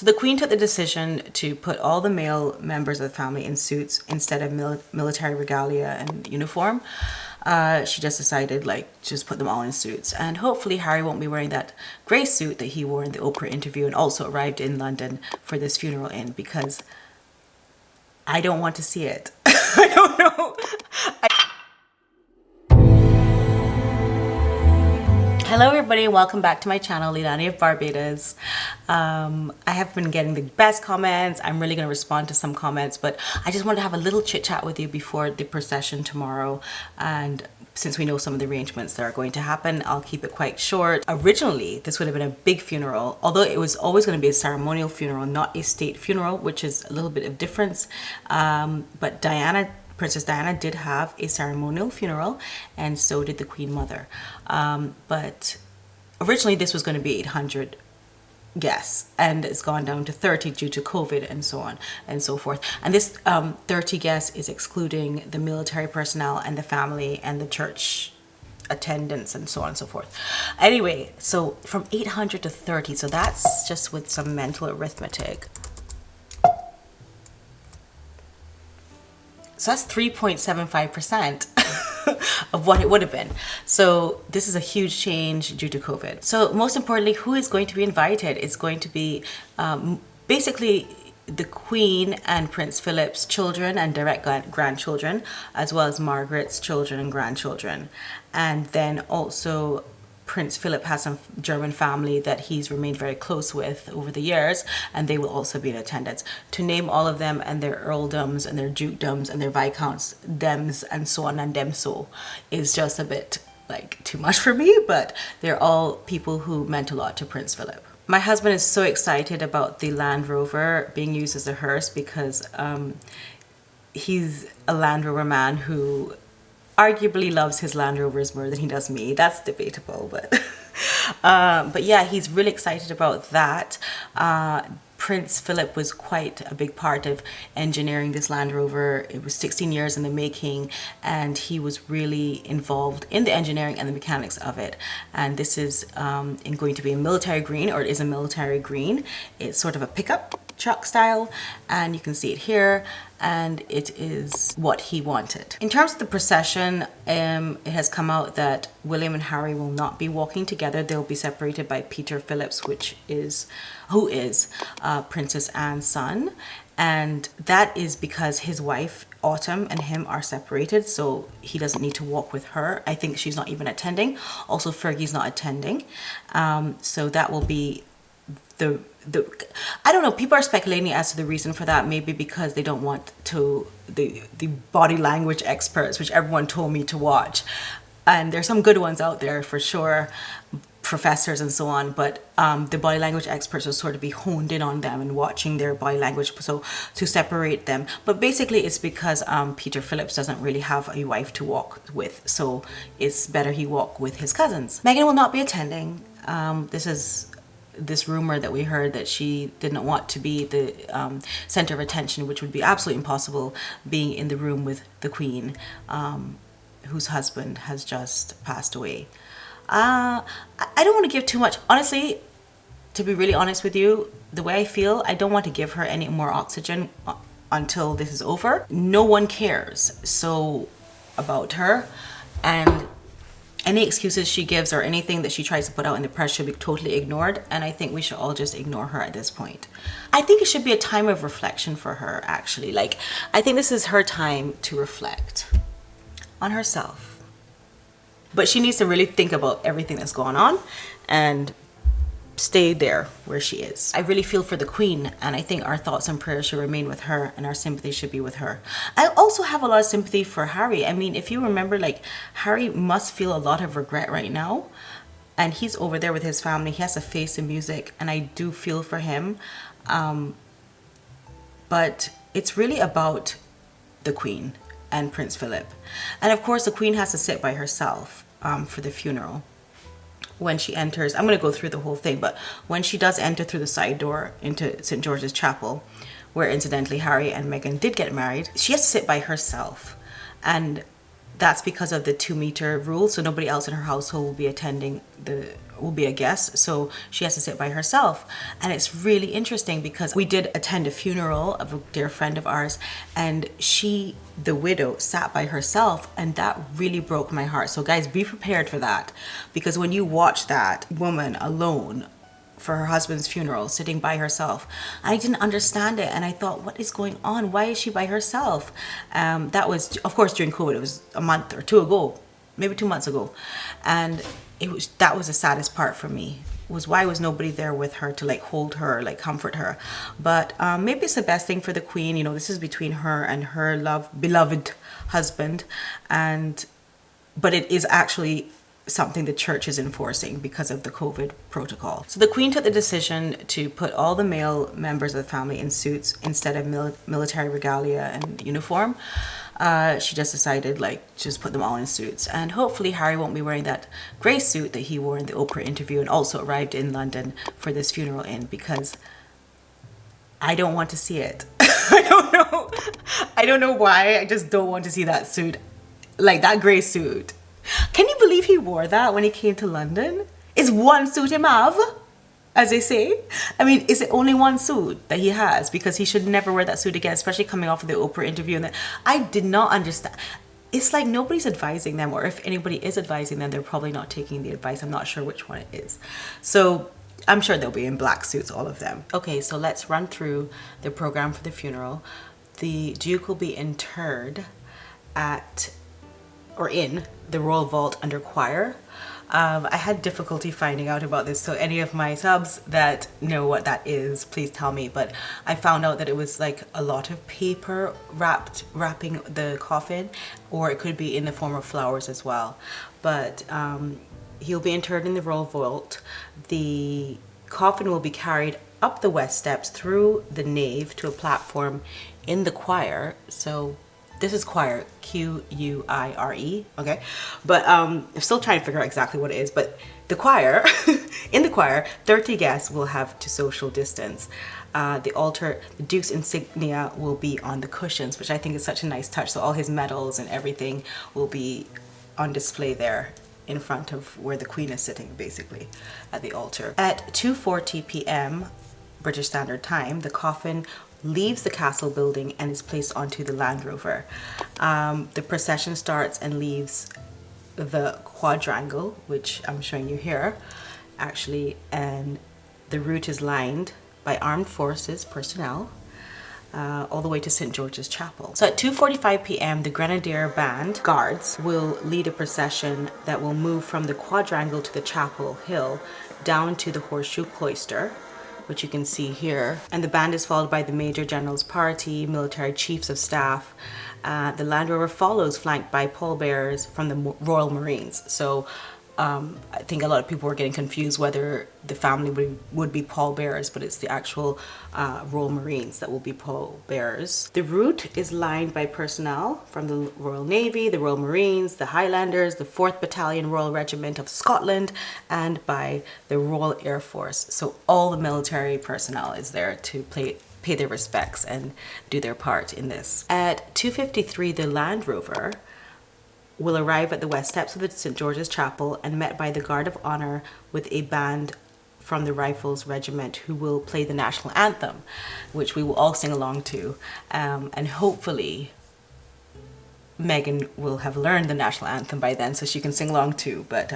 So the Queen took the decision to put all the male members of the family in suits instead of military regalia and uniform. She just decided, like, just put them all in suits. And hopefully Harry won't be wearing that grey suit that he wore in the Oprah interview and also arrived in London for this funeral in, because I don't want to see it. I don't know. Hello everybody, welcome back to my channel, Leilani of Barbados. I have been getting the best comments. I'm really going to respond to some comments, but I just wanted to have a little chit chat with you before the procession tomorrow. And since we know some of the arrangements that are going to happen, I'll keep it quite short. Originally, this would have been a big funeral, although it was always going to be a ceremonial funeral, not a state funeral, which is a little bit of difference. But Princess Diana did have a ceremonial funeral, and so did the Queen Mother. But originally this was going to be 800 guests, and it's gone down to 30 due to COVID and so on and so forth. And this 30 guests is excluding the military personnel and the family and the church attendants and so on and so forth. Anyway, so from 800 to 30, so that's just with some mental arithmetic. So that's 3.75% of what it would have been. So this is a huge change due to COVID. So most importantly, who is going to be invited? It's going to be basically the Queen and Prince Philip's children and direct grandchildren, as well as Margaret's children and grandchildren. And then also Prince Philip has some German family that he's remained very close with over the years, and they will also be in attendance. To name all of them and their earldoms and their dukedoms and their viscounts, dems and so on and dem so, is just a bit like too much for me, but they're all people who meant a lot to Prince Philip. My husband is so excited about the Land Rover being used as a hearse because he's a Land Rover man who arguably loves his Land Rovers more than he does me. That's debatable, but yeah, he's really excited about that. Prince Philip was quite a big part of engineering this Land Rover. It was 16 years in the making, and he was really involved in the engineering and the mechanics of it. And this is going to be a military green, or it is a military green. It's sort of a pickup truck style, and you can see it here, and it is what he wanted. In terms of the procession, it has come out that William and Harry will not be walking together. They'll be separated by Peter Phillips, who is Princess Anne's son, and that is because his wife Autumn and him are separated, so he doesn't need to walk with her. I think she's not even attending. Also, Fergie's not attending, so that will be I don't know, people are speculating as to the reason for that. Maybe because they don't want to the body language experts, which everyone told me to watch, and there's some good ones out there for sure, professors and so on, but the body language experts will sort of be honed in on them and watching their body language, so to separate them. But basically it's because Peter Phillips doesn't really have a wife to walk with, so it's better he walk with his cousins. Meghan will not be attending. This rumor that we heard that she didn't want to be the center of attention, which would be absolutely impossible, being in the room with the Queen, whose husband has just passed away. I don't want to give too much. Honestly, to be really honest with you, the way I feel, I don't want to give her any more oxygen until this is over. No one cares so about her, and any excuses she gives or anything that she tries to put out in the press should be totally ignored, and I think we should all just ignore her at this point. I think it should be a time of reflection for her, actually. Like, I think this is her time to reflect on herself. But she needs to really think about everything that's going on and stay there where she is. I really feel for the Queen, and I think our thoughts and prayers should remain with her, and our sympathy should be with her. I also have a lot of sympathy for Harry. I mean, if you remember, like, Harry must feel a lot of regret right now, and he's over there with his family. He has to face the music, and I do feel for him. But it's really about the Queen and Prince Philip. And of course, the Queen has to sit by herself for the funeral. When she enters, I'm going to go through the whole thing, but when she does enter through the side door into St. George's Chapel, where incidentally Harry and Meghan did get married, she has to sit by herself. And that's because of the 2-meter rule. So nobody else in her household will be will be a guest. So she has to sit by herself. And it's really interesting because we did attend a funeral of a dear friend of ours, and the widow, sat by herself, and that really broke my heart. So guys, be prepared for that, because when you watch that woman alone for her husband's funeral, sitting by herself, I didn't understand it, and I thought, what is going on? Why is she by herself? That was, of course, during COVID. It was a month or two ago, maybe 2 months ago, and that was the saddest part for me, was why was nobody there with her to like hold her, like comfort her. But maybe it's the best thing for the Queen. You know, this is between her and her beloved husband, but it is actually something the church is enforcing because of the COVID protocol. So the Queen took the decision to put all the male members of the family in suits instead of military regalia and uniform. She just decided, like, just put them all in suits. And hopefully Harry won't be wearing that grey suit that he wore in the Oprah interview and also arrived in London for this funeral in, because I don't want to see it. I don't know why. I just don't want to see that suit, like that grey suit. Can you believe he wore that when he came to London? It's one suit him have, as they say. I mean, is it only one suit that he has? Because he should never wear that suit again, especially coming off of the Oprah interview. And I did not understand. It's like nobody's advising them, or if anybody is advising them, they're probably not taking the advice. I'm not sure which one it is. So I'm sure they'll be in black suits, all of them. Okay, so let's run through the program for the funeral. The Duke will be interred in the Royal Vault under choir. I had difficulty finding out about this, so any of my subs that know what that is, please tell me. But I found out that it was like a lot of paper wrapping the coffin, or it could be in the form of flowers as well. But he'll be interred in the Royal Vault. The coffin will be carried up the west steps through the nave to a platform in the choir. So this is choir, Q-U-I-R-E, okay? But I'm still trying to figure out exactly what it is. But the choir, in the choir, 30 guests will have to social distance. The altar, the Duke's insignia will be on the cushions, which I think is such a nice touch. So all his medals and everything will be on display there in front of where the Queen is sitting, basically, at the altar. At 2:40 p.m. British Standard Time, the coffin leaves the castle building and is placed onto the Land Rover. The procession starts and leaves the quadrangle, which I'm showing you here, actually, and the route is lined by armed forces personnel all the way to St. George's Chapel. So at 2:45 p.m. the Grenadier Band Guards will lead a procession that will move from the quadrangle to the chapel hill down to the Horseshoe Cloister, which you can see here. And the band is followed by the Major General's party, military chiefs of staff. The Land Rover follows, flanked by pallbearers from the Royal Marines. So I think a lot of people were getting confused whether the family would be pallbearers, but it's the actual Royal Marines that will be pallbearers. The route is lined by personnel from the Royal Navy, the Royal Marines, the Highlanders, the 4th Battalion Royal Regiment of Scotland, and by the Royal Air Force. So all the military personnel is there to pay their respects and do their part in this. At 2:53, the Land Rover will arrive at the west steps of the St. George's Chapel and met by the Guard of Honor with a band from the Rifles Regiment who will play the national anthem, which we will all sing along to. And hopefully Meghan will have learned the national anthem by then so she can sing along too. But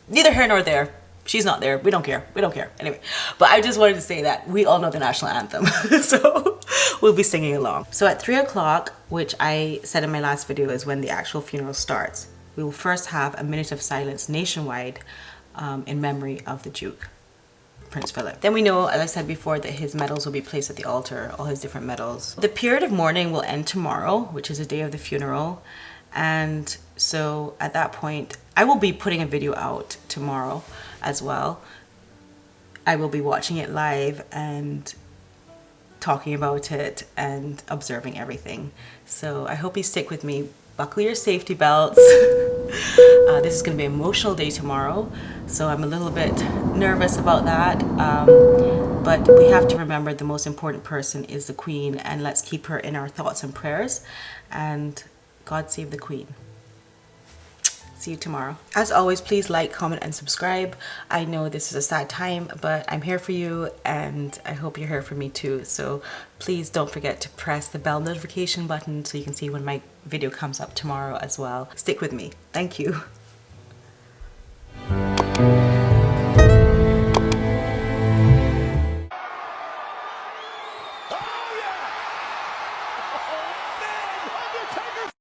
neither here nor there. She's not there. We don't care. We don't care. Anyway, but I just wanted to say that we all know the national anthem. So we'll be singing along. So at 3 o'clock, which I said in my last video is when the actual funeral starts, we will first have a minute of silence nationwide in memory of the Duke, Prince Philip. Then we know, as I said before, that his medals will be placed at the altar, all his different medals. The period of mourning will end tomorrow, which is the day of the funeral. And so at that point, I will be putting a video out tomorrow as well. I will be watching it live and talking about it and observing everything. So I hope you stick with me. Buckle your safety belts. This is going to be an emotional day tomorrow, so I'm a little bit nervous about that. But we have to remember the most important person is the Queen, and let's keep her in our thoughts and prayers. And God save the Queen. See you tomorrow. As always, please like, comment, and subscribe. I know this is a sad time, but I'm here for you, and I hope you're here for me too. So please don't forget to press the bell notification button so you can see when my video comes up tomorrow as well. Stick with me. Thank you.